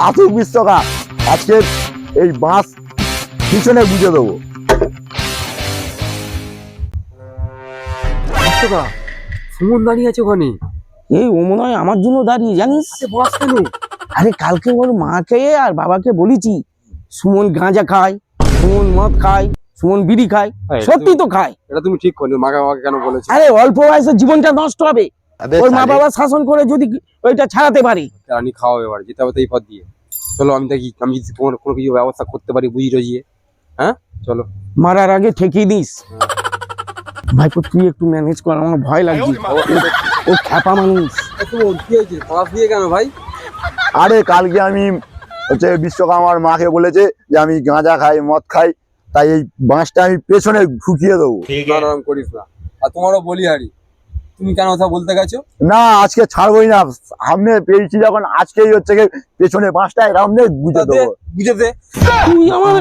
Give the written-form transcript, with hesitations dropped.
আসুক বিশ্বকাপ, আজকে এই বাঁশ পিছনে বুঝে দেবো। সুমন দাঁড়িয়ে আছে ওখানে। এই ও মনে হয় আমার জন্য দাঁড়িয়ে, জানিস? বস কেন? আরে কালকে ওর মাকে আর বাবাকে বলেছি সুমন গাঁজা খায়, সুমন মদ খায়, সুমন বিড়ি খায়। সত্যি তো খায়। এটা তুমি ঠিক করনি, মাকে বাবাকে কেন বলেছো? আরে অল্প বয়সে জীবনটা নষ্ট হবে, ওর মা বাবা শাসন করে যদি ওইটা ছাড়াতে পারি। রানী খাওয়া এবার যেতে হবে তো এই পথ দিয়ে। চলো আমি দেখি, আমি যদি কোনো কিছু ব্যবস্থা করতে পারি বুঝি রজিয়ে। হ্যাঁ চলো। মারার আগে ঠেকিয়ে দিস। ভাইপো তুই একটু ম্যানেজ কর, আমার ভয় লাগছে। ও খ্যাপা মানুষ। কি হয়েছে, পাশ দিয়ে কেন ভাই? আরে কালকে আমি হচ্ছে বিশ্বকাপ আমার মাকে বলেছে যে আমি গাঁজা খাই, মদ খাই, তাই এই বাঁশটা আমি পেছনে ঢুকিয়ে দেবো। নাম করিস না। আর তোমারও বলি আরি, তুমি কেন কথা বলতে গেছো? না আজকে ছাড়বোই না, সামনে পেয়েছি যখন আজকেই হচ্ছে পেছনে বাঁশটা এরকম বুঝে দেবো। বুঝে দে। তুই আমার